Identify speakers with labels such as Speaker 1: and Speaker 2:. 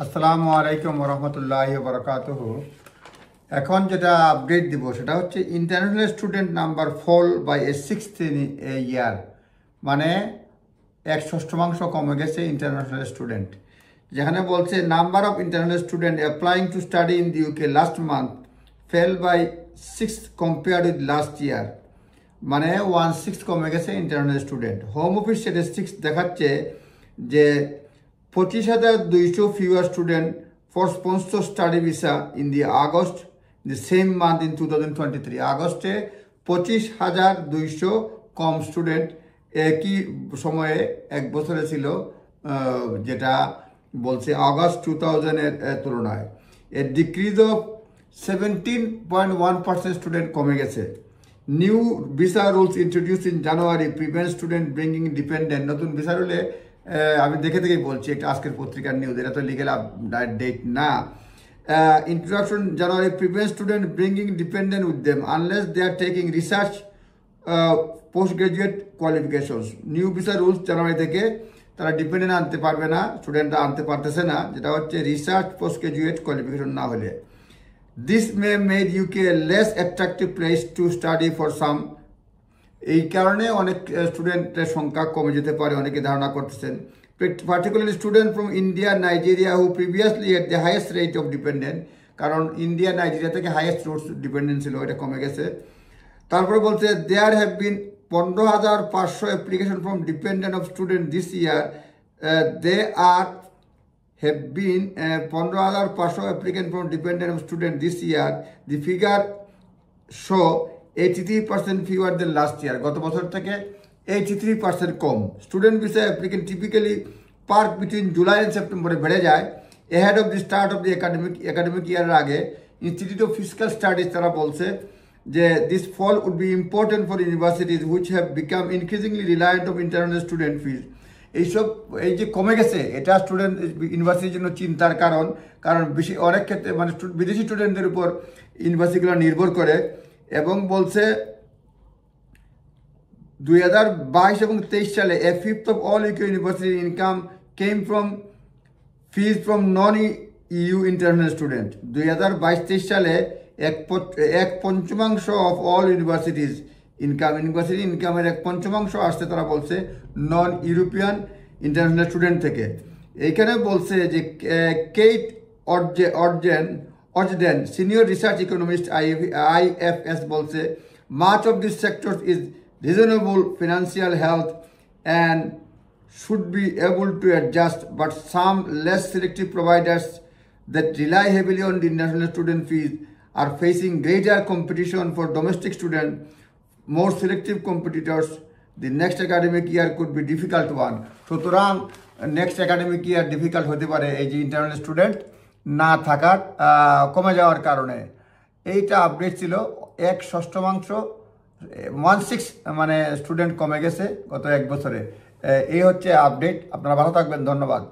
Speaker 1: আসসালামু আলাইকুম রহমতুল্লাহি বারাকাতুহু। এখন যেটা আপডেট দিব সেটা হচ্ছে international student number fall by a 6th year, মানে 1/6 কমে গেছে ইন্টারন্যাশনাল স্টুডেন্ট। যেখানে বলছে number of international student applying to study in the UK last month fell by 6 compared with last year, মানে 1/6 কমে গেছে international student. Home Office statistics দেখাচ্ছে যে 25,200 fewer students for sponsored study visa in the August, the same month in 2023. আগস্টে 25,200 কম student একই সময়ে এক বছরে ছিল, যেটা বলছে আগস্ট 2000-এর তুলনায়। এ ডিক্রিজ অফ 17.1% স্টুডেন্ট কমে গেছে। New visa rules introduce in January prevent student bringing dependent. নতুন ভিসা রুলে আমি দেখেই বলছি, একটা আজকের পত্রিকার নিউজ, এটা তো লিগেল ডেট না। Introduction January prevent student bringing dependent with them unless they are taking research post graduate qualifications. New visa rules January থেকে তারা ডিপেন্ডেন্ট আনতে পারবে না, স্টুডেন্টরা আনতে পারতেছে না, যেটা হচ্ছে রিসার্চ পোস্ট গ্রাজুয়েট কোয়ালিফিকেশন না হলে। This may made UK less attractive place to study for some. এই কারণে অনেক স্টুডেন্টের সংখ্যা কমে যেতে পারে, অনেকে ধারণা করতেছেন। Particularly student from India Nigeria who previously at the highest rate of dependent, কারণ ইন্ডিয়া নাইজেরিয়া থেকে হাইয়েস্ট রোড ডিপেন্ডেন্ট ছিল, এটা কমে গেছে। তারপরে বলছে there have been 15,500 application from dependent of student this year. They are have been 15,500 applicants from dependent of student this year. The figure show 83% fewer than last year. গত বছর থেকে 83% কম। Student visa applicant typically park between July and সেপ্টেম্বরে বেড়ে যায় ahead of the start of the academic ইয়ারের আগে। Institute of physical studies তারা বলছে যে this fall would be important for universities which have become increasingly reliant of international student fees. এইসব এই যে কমে গেছে, এটা স্টুডেন্ট ইউনিভার্সিটির জন্য চিন্তার কারণ বেশি অনেক ক্ষেত্রে মানে বিদেশি স্টুডেন্টদের উপর ইউনিভার্সিটিগুলো নির্ভর করে। এবং বলছে 2022 এবং 23 সালে a fifth of all UK university income came from fees from non-EU international student। 2022-23 সালে এক পঞ্চমাংশ অফ অল ইউনিভার্সিটিজ ইউনিভার্সিটি ইনকামের 1/5 আসছে তারা বলছে নন ইউরোপিয়ান ইন্টারন্যাশনাল স্টুডেন্ট থেকে। এইখানে বলছে যে Kate Ogden senior research economist IFS বলছে much of this sector is reasonable financial health and should be able to adjust, but some less selective providers that rely heavily on the international student fees are facing greater competition for domestic students. More selective competitors, the next academic year could be difficult one. সুতরাং next academic ইয়ার difficult হতে পারে এই যে international student না থাকার কমে যাওয়ার কারণে। এইটা আপডেট ছিল 1/6 মানে স্টুডেন্ট কমে গেছে গত এক বছরে। এই হচ্ছে আপডেট। আপনারা ভালো থাকবেন, ধন্যবাদ।